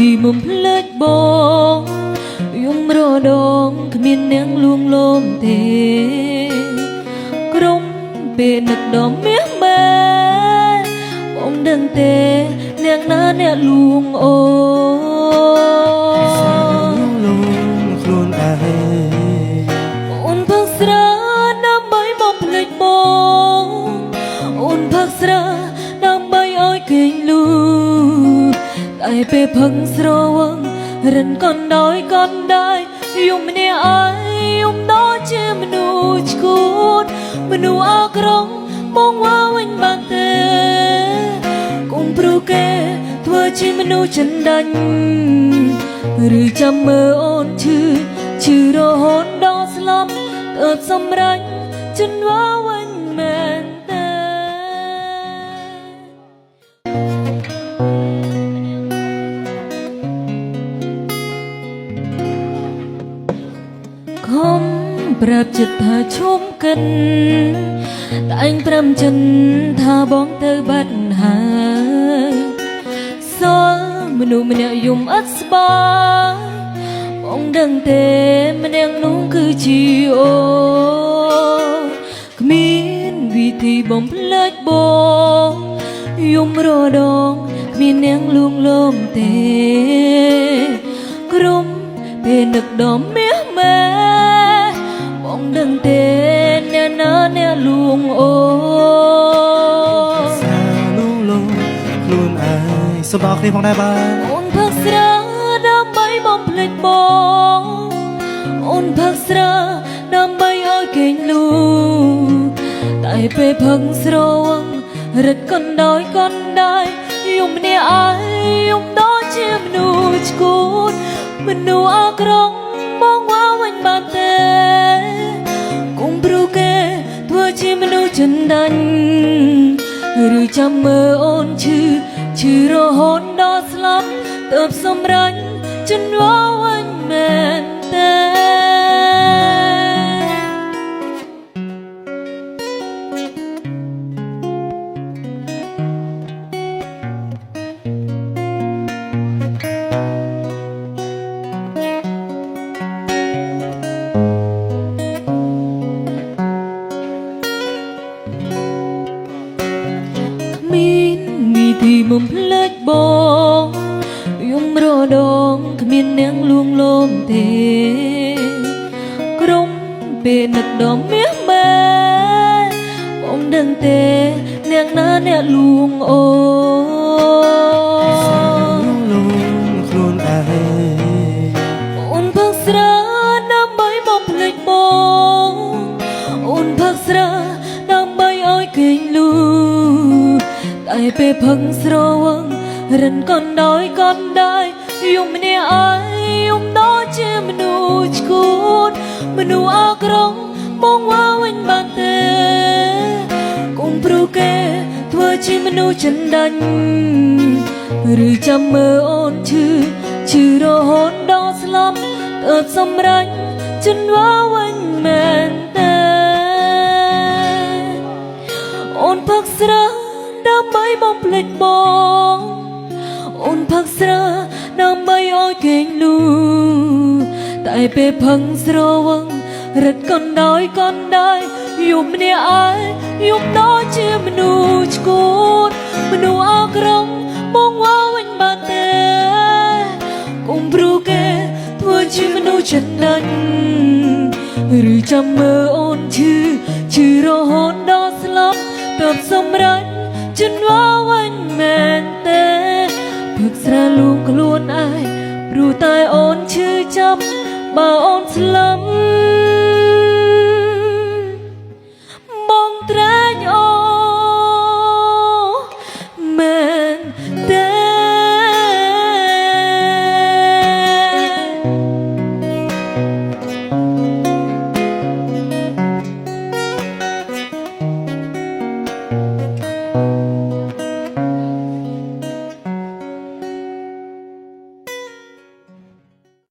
ទីមុំផ្លេចបងយំរដងគ្មានអ្នកលួងលោមទេក្រុមពេលនឹកដល់មាសមែបងដឹងទេអ្នកណាអ្នកលួងអូខ្លួនឯងអូនផឹកស្រាដើម្បីមកផ្លេចបងអូនផឹកស្រាដើម្បីឲ្យគេងលូតែពេលផឹកស្រវឹងរិនកណ្ដោយកណ្ដាយយំម្នាក់ឯងយំដូចជាមនុស្សឈួតមនុស្សអាក្រក់បងว่าវិញបានទេកុំព្រោះគេធ្វើជាមនុស្សចិនដាច់ឬចាំមើលអូនឈឺរហូតដល់ស្លាប់ទើបសម្រេចចិនว่าវិញមែនទេខំប្រាប់ចិត្តថាឈុំកិនតែឯងព្រមចិនថាបងទៅបាត់ហើយសល់មនុស្សម្នាក់យំអត់ស្បាយបងដឹងទេម្នាក់នោះគឺជាអូគ្មានវិធីបំភ្លេចបងយំរដងគ្មានអ្នកលួងលោមទេក្រុមពេលនឹកដល់មាសមែបងដឹងទេអ្នកណាអ្នកលួងអូសាលួងលោមខ្លួនឯងសូមអរគ្នាផងដែរបាទអូនផឹកស្រាដើម្បីបំភ្លេចបងអូនផឹកស្រាដើម្បីឲ្យគេងលូតែពេលផឹកស្រវឹងរិតកណ្ដោយកណ្ដាយយំម្នាក់ឯងយំដូចជាមនុស្សឈួតមនុស្សអាក្រក់បងว่าវិញបានទេកុំព្រោះគេធ្វើជាមនុស្សចិនដាច់ឬចាំមើលអូនឈឺរហូតដល់ស្លាប់ទើបសម្រេចចិនว่าវិញមែនទេមានវិធីបំភ្លេចបងយំរដងគ្មានអ្នកលួងលោមទេក្រុមពេលនឹកដល់មាសមែបងដឹងទេអ្នកណាអ្នកលួងអូខ្លួនឯងអូនផឹកស្រាដើម្បីបំភ្លេចបងអូនផឹកស្រាដើម្បីឲ្យគេងលូតែពេលផឹកស្រវឹងរិនកណ្ដោយកណ្ដាយយំម្នាក់ឯងយំដូចជាមនុស្សឈួតមនុស្សអាក្រក់បងว่าវិញបានទេកុំព្រោះគេធ្វើជាមនុស្សចិនដាច់ឬចាំមើលអូនឈឺរហូតដល់ស្លាប់ទើបសម្រេចចិនว่าវិញមែនទេអូនផឹកស្រាដើម្បីបំភ្លេចបងអូនផឹកស្រាដើម្បីឲ្យគេងលូតែពេលផឹកស្រវឹងរិតកណ្ដោយកណ្ដាយយំម្នាក់ឯងយំដូចជាមនុស្សឈួតមនុស្សអាក្រក់បងว่าវិញបានទេកុំព្រោះគេធ្វើជាមនុស្សចិនដាច់ឬចាំមើលអូនឈឺរហូតដល់ស្លាប់ទើបសម្រេចចិនว่าវិញមែនទេផឹកស្រាលួងខ្លួនឯងព្រោះតែអូនឈឺចាប់បើអូនស្លាប់